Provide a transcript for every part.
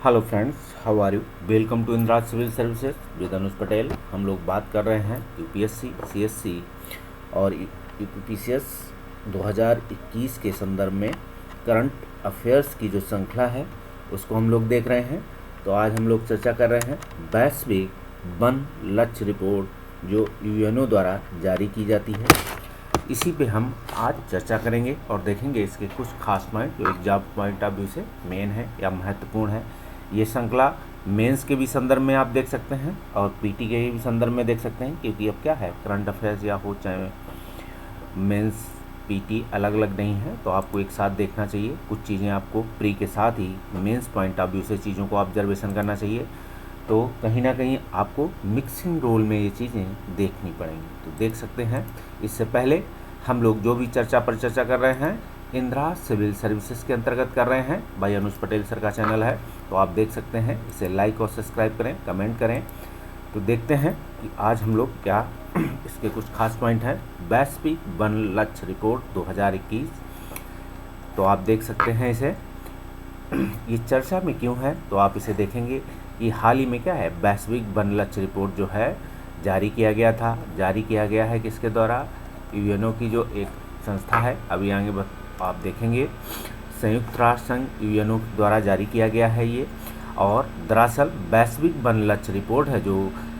Hello friends, how are you? Welcome to Indira civil services with Anuj Patel. हम लोग बात कर रहे हैं यूपीएससी, सीएससी और यूपीपीसीएस 2021 के संदर्भ में करंट अफेयर्स की जो श्रृंखला है उसको हम लोग देख रहे हैं। तो आज हम लोग चर्चा कर रहे हैं वैश्विक वन लक्ष्य रिपोर्ट जो यूएनओ द्वारा जारी की जाती है। इसी पे हम आज चर्चा करेंगे और देखेंगे इसके कुछ खास पॉइंट जो एग्जाम पॉइंट ऑफ व्यू से मेन है या महत्वपूर्ण है। ये श्रृंखला मेंस के भी संदर्भ में आप देख सकते हैं और पीटी के भी संदर्भ में देख सकते हैं, क्योंकि अब क्या है, करंट अफेयर्स या हो चाहे मेंस पीटी अलग अलग नहीं है, तो आपको एक साथ देखना चाहिए। कुछ चीज़ें आपको प्री के साथ ही मेंस पॉइंट ऑफ व्यू से चीज़ों को ऑब्जर्वेशन करना चाहिए। तो कहीं ना कहीं आपको मिक्सिंग रोल में ये चीज़ें देखनी पड़ेंगी, तो देख सकते हैं। इससे पहले हम लोग जो भी चर्चा कर रहे हैं इंदिरा सिविल सर्विसेज के अंतर्गत कर रहे हैं। भाई अनुज पटेल सर का चैनल है, तो आप देख सकते हैं। इसे लाइक और सब्सक्राइब करें, कमेंट करें। तो देखते हैं कि आज हम लोग क्या इसके कुछ खास पॉइंट हैं। वैश्विक वन लक्ष्य रिपोर्ट 2021, तो आप देख सकते हैं इसे। ये चर्चा में क्यों है, तो आप इसे देखेंगे कि हाल ही में क्या है, वैश्विक वन लक्ष्य रिपोर्ट जो है जारी किया गया था। जारी किया गया है किसके द्वारा? यूएनओ की जो एक संस्था है, अभी आगे आप देखेंगे संयुक्त राष्ट्र संघ यूएनओ द्वारा जारी किया गया है ये। और दरअसल वैश्विक वन लक्ष्य रिपोर्ट है जो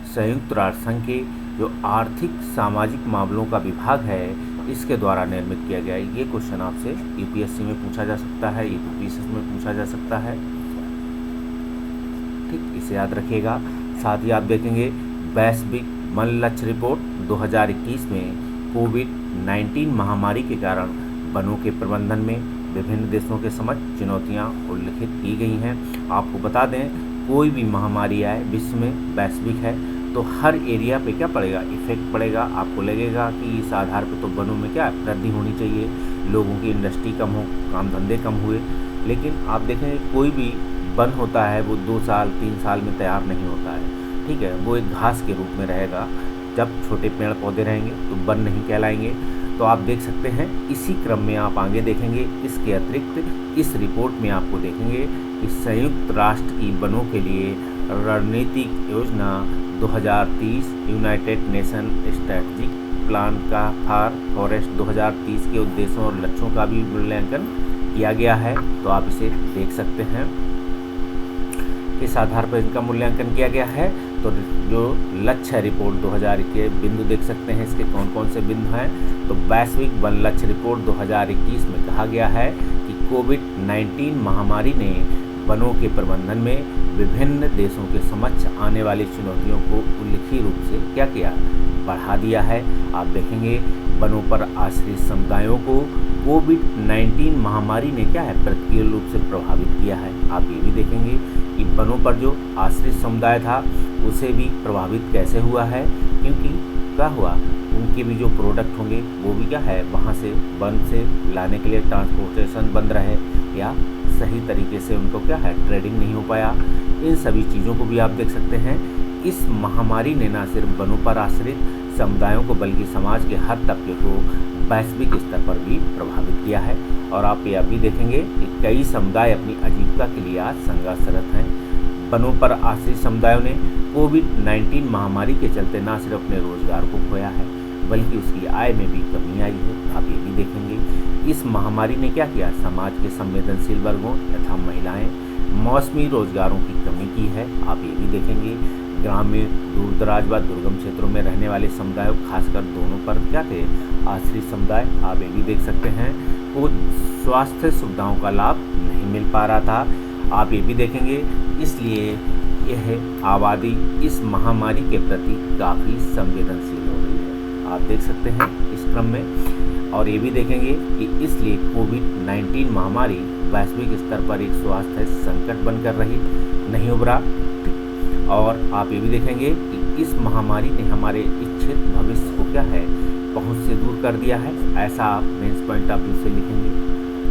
संयुक्त राष्ट्र संघ के जो आर्थिक सामाजिक मामलों का विभाग है इसके द्वारा निर्मित किया गया है। ये क्वेश्चन आपसे यूपीएससी में पूछा जा सकता है, यूपीपीसीएस में पूछा जा सकता है, ठीक, इसे याद रखिएगा। साथ ही आप देखेंगे वैश्विक वन लक्ष्य रिपोर्ट 2021 में कोविड-19 महामारी के कारण वनों के प्रबंधन में विभिन्न देशों के समक्ष चुनौतियां उल्लिखित की गई हैं। आपको बता दें, कोई भी महामारी आए विश्व में, वैश्विक है, तो हर एरिया पे क्या पड़ेगा, इफेक्ट पड़ेगा। आपको लगेगा कि इस आधार पे तो वनों में क्या वृद्धि होनी चाहिए, लोगों की इंडस्ट्री कम हो, काम धंधे कम हुए। लेकिन आप देखेंगे कोई भी वन होता है वो 2 साल 3 साल में तैयार नहीं होता है, ठीक है। वो एक घास के रूप में रहेगा। जब छोटे पेड़ पौधे रहेंगे तो वन नहीं कहलाएंगे। तो आप देख सकते हैं। इसी क्रम में आप आगे देखेंगे, इसके अतिरिक्त इस रिपोर्ट में आपको देखेंगे कि संयुक्त राष्ट्र की वनों के लिए रणनीतिक योजना 2030 यूनाइटेड नेशन स्ट्रेटजिक प्लान का फॉरेस्ट 2030 के उद्देश्यों और लक्ष्यों का भी मूल्यांकन किया गया है। तो आप इसे देख सकते हैं। इस आधार पर इनका मूल्यांकन किया गया है। तो जो लक्ष्य रिपोर्ट 2000 के बिंदु देख सकते हैं, इसके कौन कौन से बिंदु हैं। तो वैश्विक वन लक्ष्य रिपोर्ट 2021 में कहा गया है कि कोविड-19 महामारी ने वनों के प्रबंधन में विभिन्न देशों के समक्ष आने वाली चुनौतियों को उल्लेखनीय रूप से क्या किया, बढ़ा दिया है। आप देखेंगे वनों पर आश्रित समुदायों को कोविड-19 महामारी ने क्या है, प्रतिकूल रूप से प्रभावित किया है। आप ये भी देखेंगे कि वनों पर जो आश्रित समुदाय था उसे भी प्रभावित कैसे हुआ है, क्योंकि क्या हुआ, उनके भी जो प्रोडक्ट होंगे वो भी क्या है, वहाँ से वन से लाने के लिए ट्रांसपोर्टेशन बंद रहे या सही तरीके से उनको क्या है, ट्रेडिंग नहीं हो पाया। इन सभी चीज़ों को भी आप देख सकते हैं। इस महामारी ने न सिर्फ वनों पर आश्रित समुदायों को बल्कि समाज के हर तबके को वैश्विक स्तर पर भी प्रभावित किया है। और आप ये अभी देखेंगे कि कई समुदाय अपनी आजीविका के लिए आज संघर्षरत हैं। वनों पर आश्रित समुदायों ने कोविड-19 महामारी के चलते न सिर्फ अपने रोजगार को खोया है बल्कि उसकी आय में भी कमी आई है। आप ये भी देखेंगे इस महामारी ने क्या किया, समाज के संवेदनशील वर्गों तथा महिलाएं मौसमी रोजगारों की कमी की है। आप ये भी देखेंगे ग्रामीण, दूर दराज व दुर्गम क्षेत्रों में रहने वाले समुदायों, खासकर दोनों पर क्या थे, आश्रित समुदाय, आप ये भी देख सकते हैं, को स्वास्थ्य सुविधाओं का लाभ नहीं मिल पा रहा था। आप ये भी देखेंगे, इसलिए यह आबादी इस महामारी के प्रति काफ़ी संवेदनशील हो रही है। आप देख सकते हैं इस क्रम में। और ये भी देखेंगे कि इसलिए कोविड-19 महामारी वैश्विक स्तर पर एक स्वास्थ्य संकट बनकर रही, नहीं उभरा। और आप ये भी देखेंगे कि इस महामारी ने हमारे इच्छित भविष्य को क्या है, पहुंच से दूर कर दिया है। ऐसा आप मेंस पॉइंट ऑफ व्यू से लिखेंगे,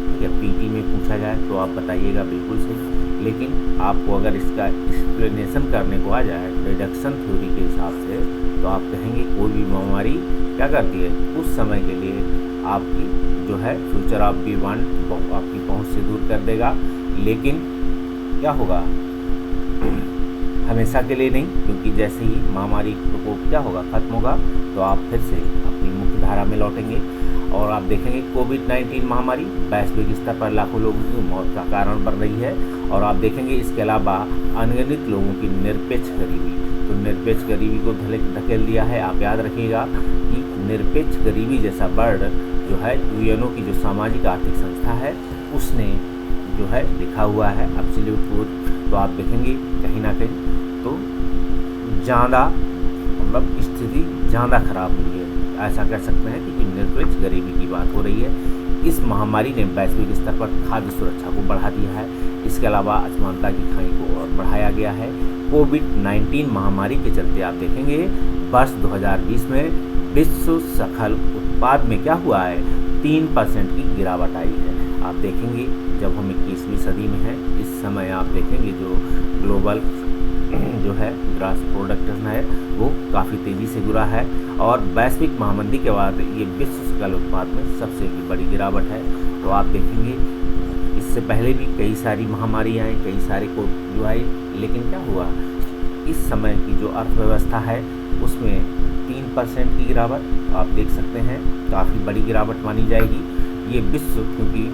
ठीक है। पीटी में पूछा जाए तो आप बताइएगा बिल्कुल सही, लेकिन आपको अगर इसका एक्सप्लेनेशन करने को आ जाए रिडक्शन थ्योरी के हिसाब से, तो आप कहेंगे कोई भी महामारी क्या करती है, उस समय के लिए आपकी जो है फ्यूचर ऑफ दी वांट आपकी पहुंच से दूर कर देगा। लेकिन क्या होगा, हमेशा के लिए नहीं, क्योंकि जैसे ही महामारी प्रकोप क्या होगा, खत्म होगा, तो आप फिर से अपनी मुख्य धारा में लौटेंगे। और आप देखेंगे कोविड-19 महामारी वैश्विक स्तर पर लाखों लोगों की मौत का कारण बन रही है। और आप देखेंगे इसके अलावा अनगिनत लोगों की निरपेक्ष गरीबी, तो निरपेक्ष गरीबी को धकेल दिया है। आप याद रखिएगा कि निरपेक्ष गरीबी जैसा वर्ड जो है यूएनओ की जो सामाजिक आर्थिक संस्था है उसने जो है लिखा हुआ है एब्सोल्यूट ट्रूथ। तो आप देखेंगे कहीं ना कहीं तो ज़्यादा मतलब स्थिति ज़्यादा खराब हुई है, ऐसा कह सकते हैं, क्योंकि निरपेक्ष गरीबी की बात हो रही है। इस महामारी ने वैश्विक स्तर पर खाद्य सुरक्षा को बढ़ा दिया है। इसके अलावा असमानता की खाई को और बढ़ाया गया है। कोविड-19 महामारी के चलते आप देखेंगे वर्ष 2020 में विश्व सकल उत्पाद में क्या हुआ है, 3% की गिरावट आई है। आप देखेंगे जब हम 21वीं सदी में हैं, इस समय आप देखेंगे जो ग्लोबल जो है ग्रास प्रोडक्शन है वो काफ़ी तेज़ी से गिरा है। और वैश्विक महामंदी के बाद ये विश्व सकल उत्पाद में सबसे बड़ी गिरावट है। तो आप देखेंगे इससे पहले भी कई सारी महामारी आई, कई सारे को जो आई, लेकिन क्या हुआ, इस समय की जो अर्थव्यवस्था है उसमें 3% की गिरावट आप देख सकते हैं, काफ़ी बड़ी गिरावट मानी जाएगी। ये विश्व, क्योंकि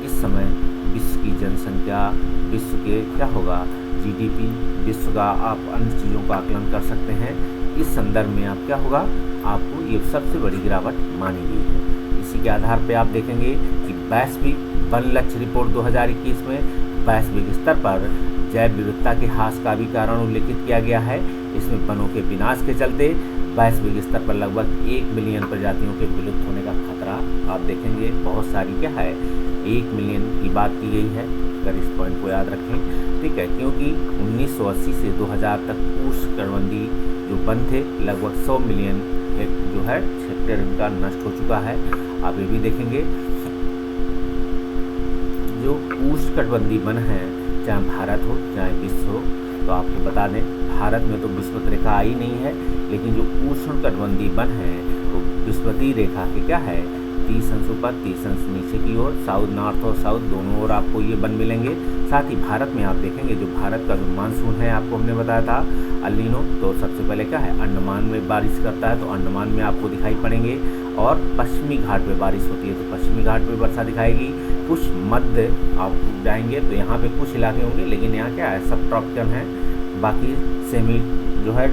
इस समय विश्व की जनसंख्या, विश्व के क्या होगा जीडीपी, विश्व का आप अन्य चीज़ों का आकलन कर सकते हैं। इस संदर्भ में आप क्या होगा, आपको ये सबसे बड़ी गिरावट मानी गई है। इसी के आधार पे आप देखेंगे कि वैश्विक वन लक्ष्य रिपोर्ट 2021 में वैश्विक स्तर पर जैव विविधता के ह्रास का भी कारण उल्लेखित किया गया है। इसमें वनों के विनाश के चलते वैश्विक स्तर पर लगभग 1 मिलियन प्रजातियों के विलुप्त होने का खतरा आप देखेंगे। बहुत सारी क्या है, 1 मिलियन की बात की गई है, अगर इस पॉइंट को याद रखें, ठीक है, क्योंकि 1980 से 2000 तक उष्णकटिबंधीय जो वन थे लगभग 100 मिलियन जो है हेक्टेयर इनका नष्ट हो चुका है। आप ये भी देखेंगे जो उष्णकटिबंधीय वन है, चाहे भारत हो चाहे विश्व हो, तो आपको बता दें भारत में तो विषुवत रेखा आई नहीं है, लेकिन जो उष्णकटिबंधीय वन है तो विषुवतीय रेखा के क्या है 30 अंश ऊपर 30 अंश नीचे की ओर, साउथ नॉर्थ और साउथ दोनों ओर आपको ये वन मिलेंगे। साथ ही भारत में आप देखेंगे जो भारत का जो मानसून है आपको हमने बताया था अल नीनो, तो सबसे पहले क्या है अंडमान में बारिश करता है, तो अंडमान में आपको दिखाई पड़ेंगे। और पश्चिमी घाट पे बारिश होती है तो पश्चिमी घाट पे वर्षा दिखाएगी। कुछ मध्य आप जाएंगे तो यहाँ पे कुछ इलाके होंगे, लेकिन यहाँ क्या है सब ट्रॉपिकल हैं, बाकी सेमी जो है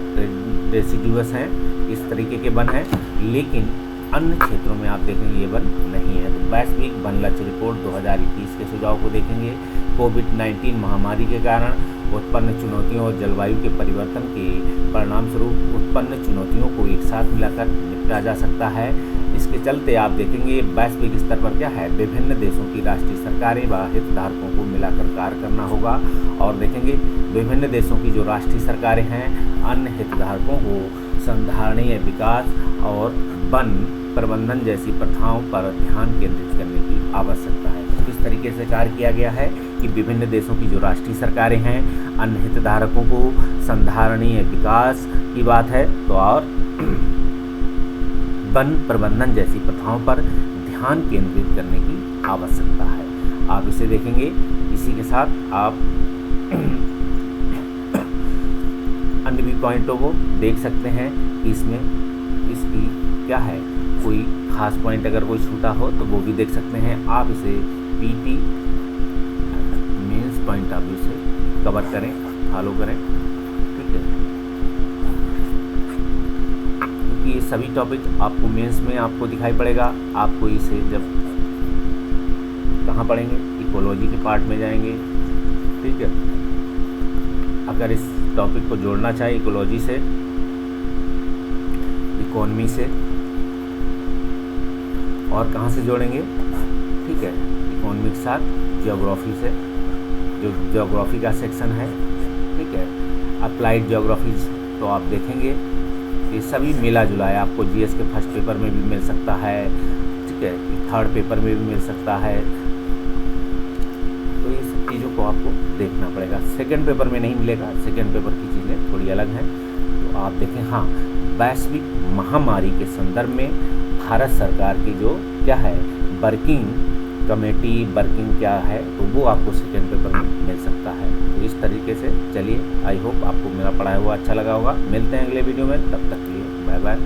डेसिडुअस हैं, इस तरीके के वन हैं। लेकिन अन्य क्षेत्रों में आप देखेंगे ये वन नहीं है। तो वैश्विक वन लक्ष्य रिपोर्ट 2021 के सुझाव को देखेंगे। कोविड-19 महामारी के कारण उत्पन्न चुनौतियों और जलवायु के परिवर्तन के परिणाम स्वरूप उत्पन्न चुनौतियों को एक साथ मिलाकर निपटा जा सकता है। इसके चलते आप देखेंगे वैश्विक स्तर पर क्या है विभिन्न देशों की राष्ट्रीय सरकारें व हितधारकों को मिलाकर कार्य करना होगा। और देखेंगे विभिन्न देशों की जो राष्ट्रीय सरकारें हैं अन्य हितधारकों को संधारणीय विकास और वन प्रबंधन जैसी प्रथाओं पर ध्यान केंद्रित करने की आवश्यकता है। तो किस तरीके से कार्य किया गया है कि विभिन्न देशों की जो राष्ट्रीय सरकारें हैं अन्य हितधारकों को संधारणीय विकास की बात है, तो और वन प्रबंधन जैसी प्रथाओं पर ध्यान केंद्रित करने की आवश्यकता है। आप इसे देखेंगे। इसी के साथ आप अन्य भी पॉइंटों को देख सकते हैं कि इसमें इसकी क्या है, कोई खास पॉइंट अगर कोई छूटा हो तो वो भी देख सकते हैं। आप इसे पीटी मेंस पॉइंट आप इसे कवर करें, फॉलो करें, ठीक है, क्योंकि ये सभी टॉपिक आपको मेंस में आपको दिखाई पड़ेगा। आपको इसे जब कहाँ पढ़ेंगे, इकोलॉजी के पार्ट में जाएंगे, ठीक है। अगर इस टॉपिक को जोड़ना चाहे इकोलॉजी से, इकोनॉमी से, और कहाँ से जोड़ेंगे, ठीक है, इकोनॉमी के साथ ज्योग्राफी से, जो ज्योग्राफी का सेक्शन है, ठीक है, अप्लाइड ज्योग्राफी, तो आप देखेंगे ये सभी मिला जुला है। आपको जीएस के फर्स्ट पेपर में भी मिल सकता है, ठीक है, थर्ड पेपर में भी मिल सकता है, तो ये सब चीज़ों को आपको देखना पड़ेगा। सेकंड पेपर में नहीं मिलेगा, सेकंड पेपर की चीज़ें थोड़ी अलग हैं। तो आप देखें, हाँ, वैश्विक महामारी के संदर्भ में भारत सरकार की जो क्या है वर्किंग कमेटी, वर्किंग क्या है, तो वो आपको सेकंड पेपर में मिल सकता है। इस तरीके से चलिए, आई होप आपको मेरा पढ़ाया हुआ अच्छा लगा होगा। मिलते हैं अगले वीडियो में, तब तक के लिए बाय बाय।